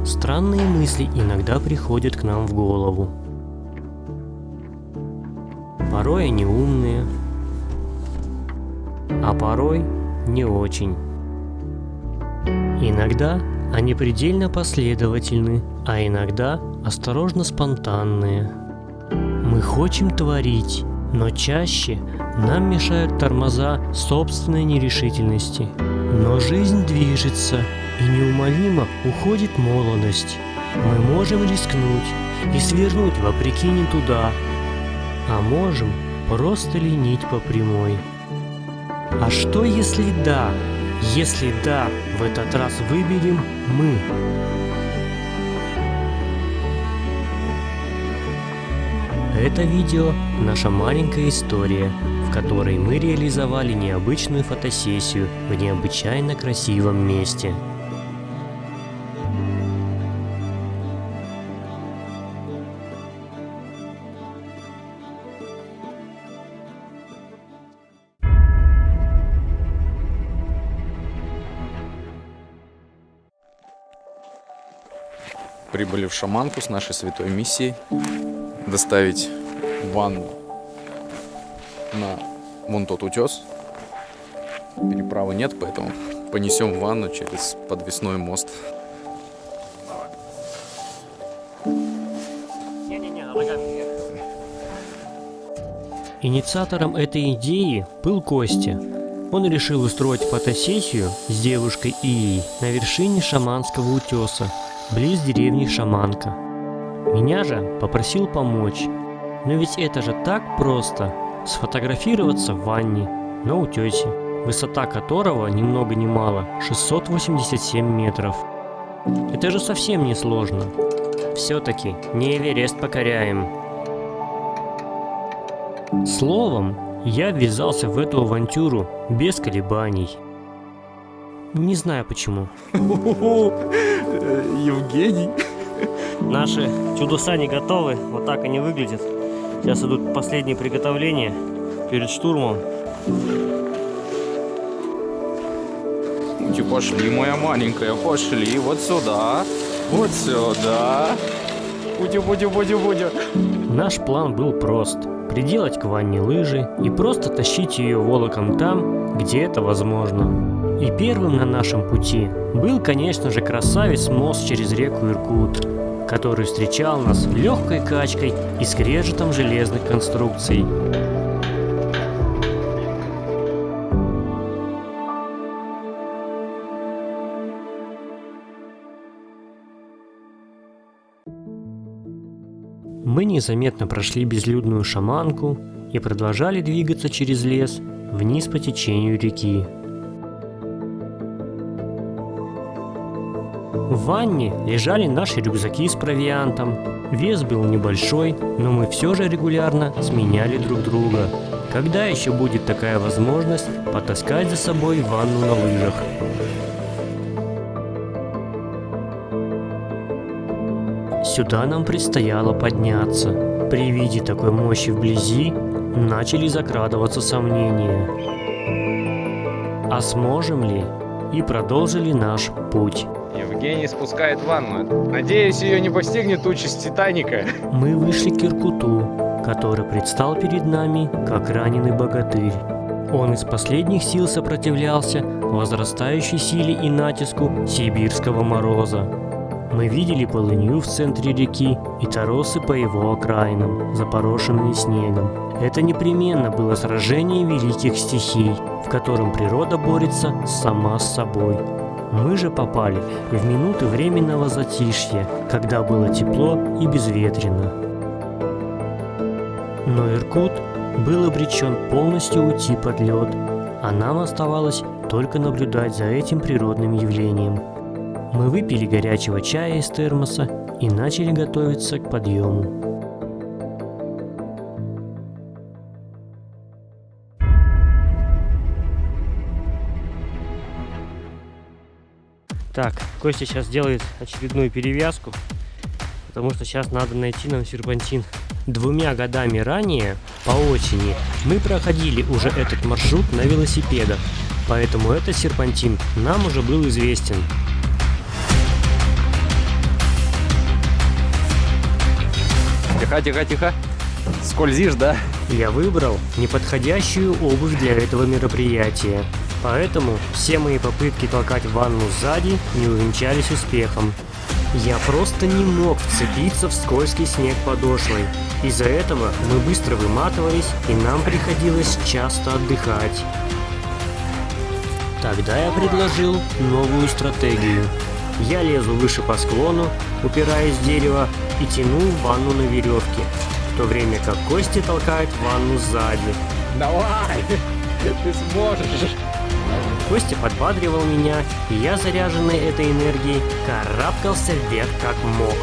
Странные мысли иногда приходят к нам в голову. Порой они умные, а порой не очень. Иногда они предельно последовательны, а иногда осторожно спонтанные. Мы хотим творить, но чаще нам мешают тормоза собственной нерешительности. Но жизнь движется, и неумолимо уходит молодость. Мы можем рискнуть и свернуть вопреки не туда, а можем просто ленить по прямой. А что если да? Если да, в этот раз выберем мы. Это видео – наша маленькая история, в которой мы реализовали необычную фотосессию в необычайно красивом месте. Прибыли в Шаманку с нашей святой миссией доставить ванну на вон тот утес. Переправы нет, поэтому понесем ванну через подвесной мост. Инициатором этой идеи был Костя. Он решил устроить фотосессию с девушкой Ией на вершине Шаманского утеса, близ деревни Шаманка. Меня же попросил помочь. Но ведь это же так просто – сфотографироваться в ванне на утесе, высота которого ни много ни мало 687 метров. Это же совсем не сложно. Все-таки не Эверест покоряем. Словом, я ввязался в эту авантюру без колебаний. Не знаю почему. Евгений. Наши чудеса не готовы, вот так они выглядят. Сейчас идут последние приготовления перед штурмом. Пошли, моя маленькая, пошли вот сюда, вот сюда. Будем. Наш план был прост. Приделать к ванне лыжи и просто тащить ее волоком там, где это возможно. И первым на нашем пути был, конечно же, красавец мост через реку Иркут, который встречал нас легкой качкой и скрежетом железных конструкций. Мы незаметно прошли безлюдную Шаманку и продолжали двигаться через лес вниз по течению реки. В ванне лежали наши рюкзаки с провиантом. Вес был небольшой, но мы все же регулярно сменяли друг друга. Когда еще будет такая возможность потаскать за собой ванну на лыжах? Сюда нам предстояло подняться. При виде такой мощи вблизи начали закрадываться сомнения. А сможем ли? И продолжили наш путь. Евгений спускает ванну. Надеюсь, ее не постигнет участь Титаника. Мы вышли к Иркуту, который предстал перед нами, как раненый богатырь. Он из последних сил сопротивлялся возрастающей силе и натиску сибирского мороза. Мы видели полынью в центре реки и торосы по его окраинам, запорошенные снегом. Это непременно было сражение великих стихий, в котором природа борется сама с собой. Мы же попали в минуты временного затишья, когда было тепло и безветренно. Но Иркут был обречен полностью уйти под лед, а нам оставалось только наблюдать за этим природным явлением. Мы выпили горячего чая из термоса и начали готовиться к подъему. Так, Костя сейчас делает очередную перевязку, потому что сейчас надо найти нам серпантин. 2 годами ранее, по осени, мы проходили уже этот маршрут на велосипедах, поэтому этот серпантин нам уже был известен. Тихо, тихо, тихо. Скользишь, да? Я выбрал неподходящую обувь для этого мероприятия. Поэтому все мои попытки толкать ванну сзади не увенчались успехом. Я просто не мог вцепиться в скользкий снег подошвой. Из-за этого мы быстро выматывались, и нам приходилось часто отдыхать. Тогда я предложил новую стратегию. Я лезу выше по склону, упираясь в дерево, и тяну ванну на веревке, в то время как Костя толкает ванну сзади. Давай! Ты сможешь! Костя подбадривал меня, и я, заряженный этой энергией, карабкался вверх как мог.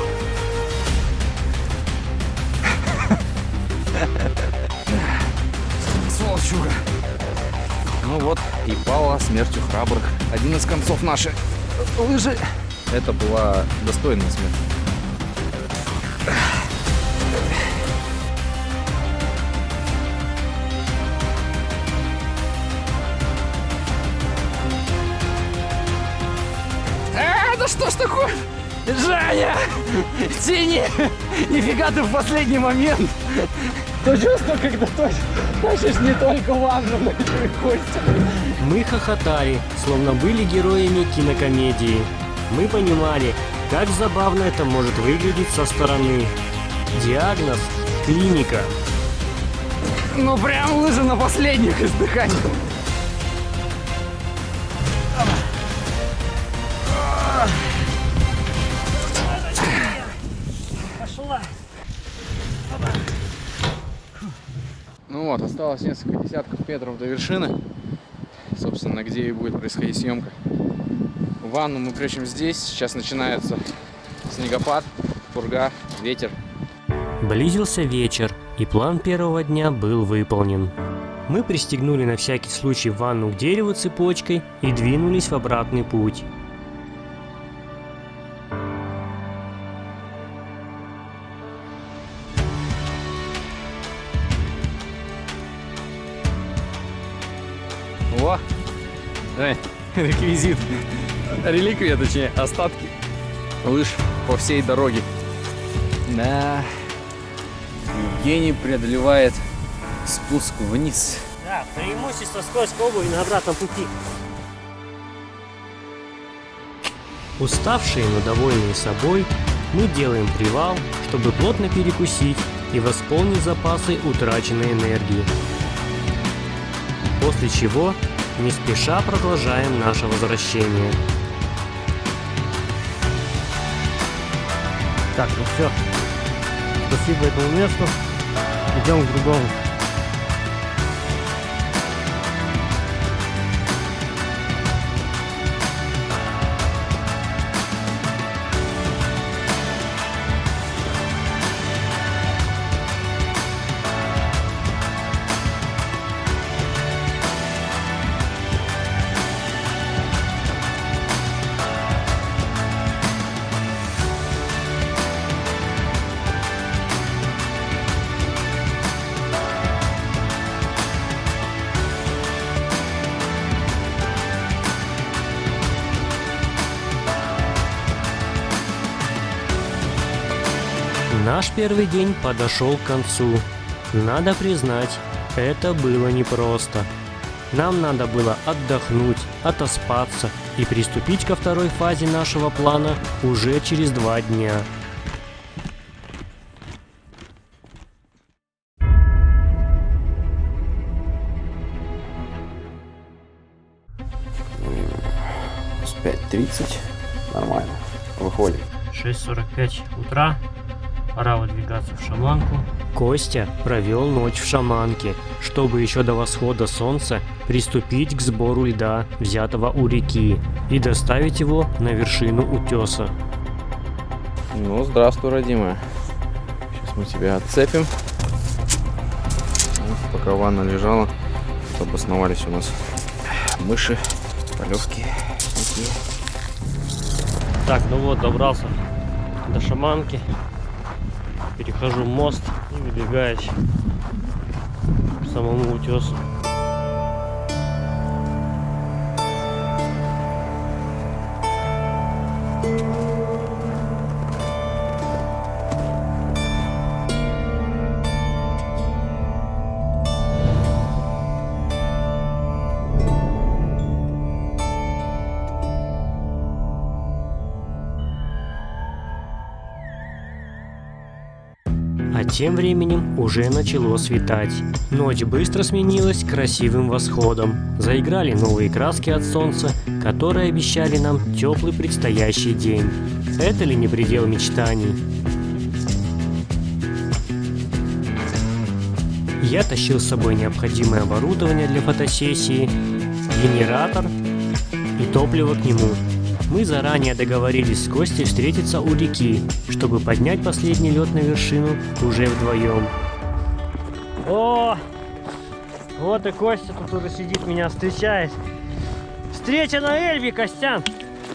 Сволочуга. Ну вот, и пала смертью храбрых. Один из концов нашей лыжи. Это была достойная смерть. Да что ж такое? Женя! Тяни! Нифига ты в последний момент! То чувство, когда тащишь не только ванну, но и Костя. Мы хохотали, словно были героями кинокомедии. Мы понимали, как забавно это может выглядеть со стороны. Диагноз – клиника. Ну прям лыжи на последних издыханиях. Ну вот, осталось несколько десятков метров до вершины, собственно, где и будет происходить съемка. Ванну мы прячем здесь, сейчас начинается снегопад, пурга, ветер. Близился вечер, и план первого дня был выполнен. Мы пристегнули на всякий случай ванну к дереву цепочкой и двинулись в обратный путь. О, реквизит, реликвия, точнее, остатки лыж по всей дороге. Да, Евгений преодолевает спуск вниз. Да, преимущество скользкой обуви на обратном пути. Уставшие, но довольные собой, мы делаем привал, чтобы плотно перекусить и восполнить запасы утраченной энергии. После чего не спеша продолжаем наше возвращение. Так, ну все. Спасибо этому месту. Идем к другому. Наш первый день подошел к концу. Надо признать, это было непросто. Нам надо было отдохнуть, отоспаться и приступить ко второй фазе нашего плана уже через 2 дня. С 5:30 нормально. Выходим. 6:45 утра. Пора выдвигаться в шаманку. Костя провел ночь в шаманке, чтобы еще до восхода солнца приступить к сбору льда, взятого у реки, и доставить его на вершину утеса. Ну, здравствуй, родимая. Сейчас мы тебя отцепим. Вот, пока ванна лежала, обосновались у нас мыши, полевки такие. Так, ну вот, добрался до шаманки. Перехожу мост и выдвигаюсь к самому утесу. тем временем уже начало светать. Ночь быстро сменилась красивым восходом. Заиграли новые краски от солнца, которые обещали нам теплый предстоящий день. Это ли не предел мечтаний? Я тащил с собой необходимое оборудование для фотосессии, генератор и топливо к нему. Мы заранее договорились с Костей встретиться у реки, чтобы поднять последний лед на вершину уже вдвоем. О, вот и Костя тут уже сидит, меня встречает. Встреча на Эльбе, Костян!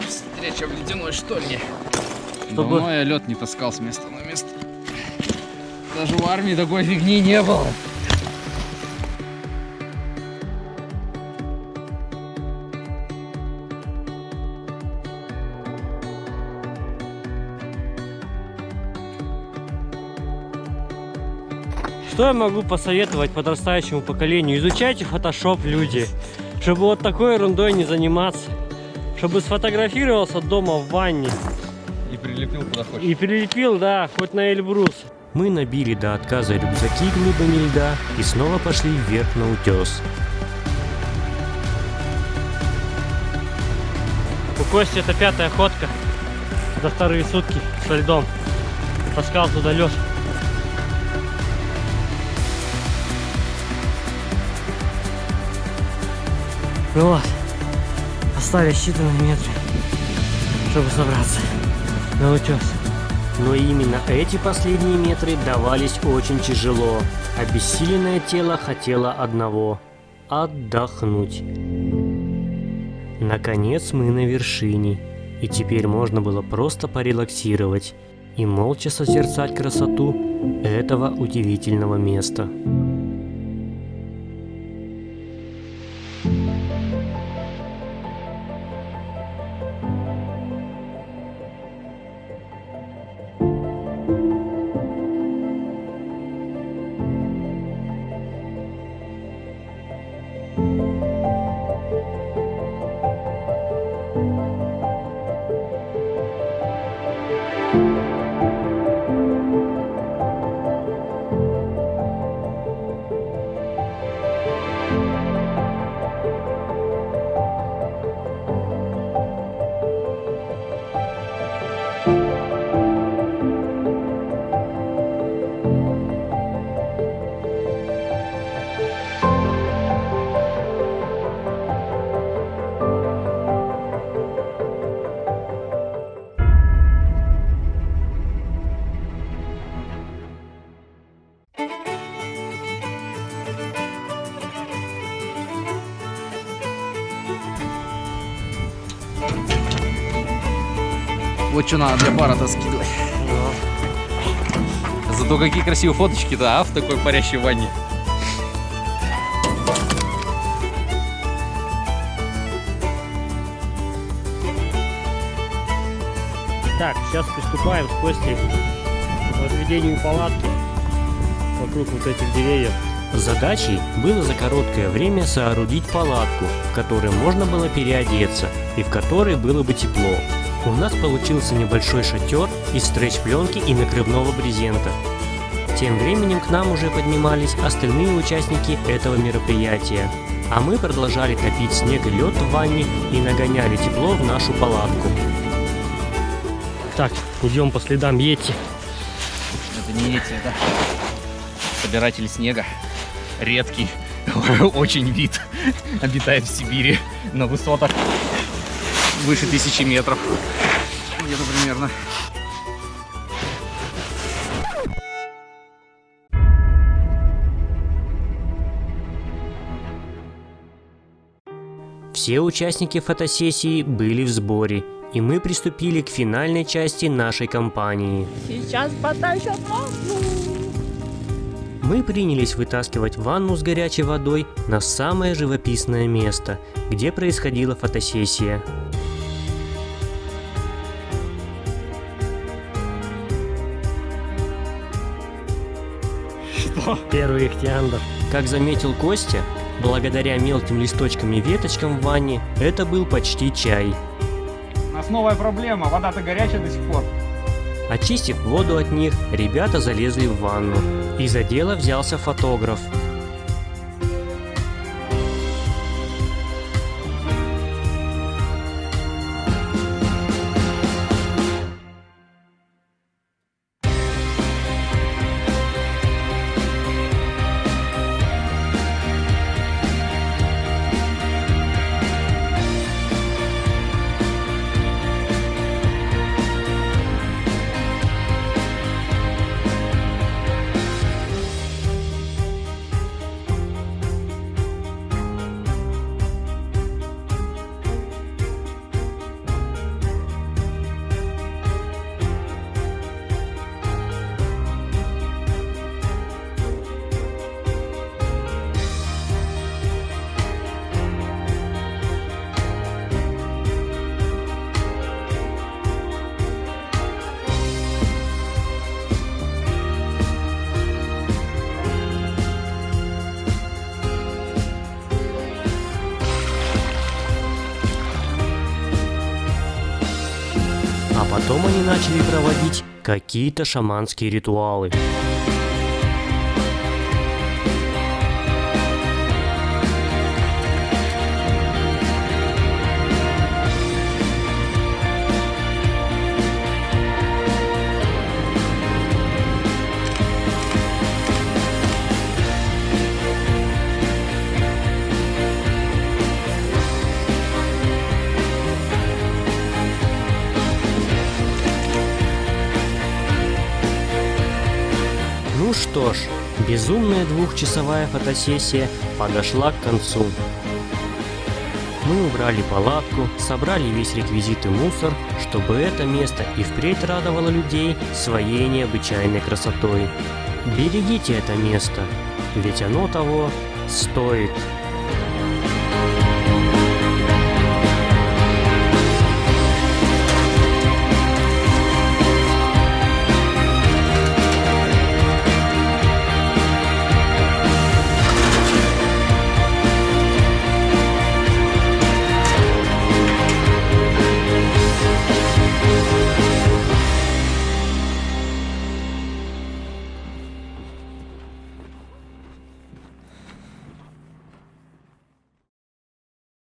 Встреча в ледяной штольне. Чтобы- Давно я лед не таскал с места на место. Даже в армии такой фигни не было. Что я могу посоветовать подрастающему поколению? Изучайте фотошоп, люди, чтобы вот такой ерундой не заниматься, чтобы сфотографировался дома в ванне И прилепил куда хочешь. и прилепил, да, хоть на Эльбрус. Мы набили до отказа рюкзаки глыбами льда и снова пошли вверх на утес. У Кости это 5-я ходка за вторые сутки со льдом. Таскал туда лед. Ну вот, остались считанные метры, чтобы собраться на утес. Но именно эти последние метры давались очень тяжело. Обессиленное тело хотело одного – отдохнуть. Наконец мы на вершине, и теперь можно было просто порелаксировать и молча созерцать красоту этого удивительного места. Вот что надо для пара-то скидывать. Зато какие красивые фоточки-то, а, в такой парящей ванне. Так, сейчас приступаем с Костей к возведению палатки вокруг вот этих деревьев. Задачей было за короткое время соорудить палатку, в которой можно было переодеться и в которой было бы тепло. У нас получился небольшой шатер из стретч-пленки и накрывного брезента. Тем временем к нам уже поднимались остальные участники этого мероприятия, а мы продолжали топить снег и лед в ванне и нагоняли тепло в нашу палатку. Так, идем по следам Йети. Это не эти, это собиратели снега. Редкий, очень вид. Обитает в Сибири на высотах выше 1000 метров. Где-то примерно. Все участники фотосессии были в сборе, и мы приступили к финальной части нашей кампании. Сейчас потащат ванну. Мы принялись вытаскивать ванну с горячей водой на самое живописное место, где происходила фотосессия. Что? Первый ихтиандр. Как заметил Костя, благодаря мелким листочкам и веточкам в ванне, это был почти чай. У нас новая проблема, вода-то горячая до сих пор. Очистив воду от них, ребята залезли в ванну. И за дело взялся фотограф. А потом они начали проводить какие-то шаманские ритуалы. Ну что ж, безумная двухчасовая фотосессия подошла к концу. Мы убрали палатку, собрали весь реквизит и мусор, чтобы это место и впредь радовало людей своей необычайной красотой. Берегите это место, ведь оно того стоит.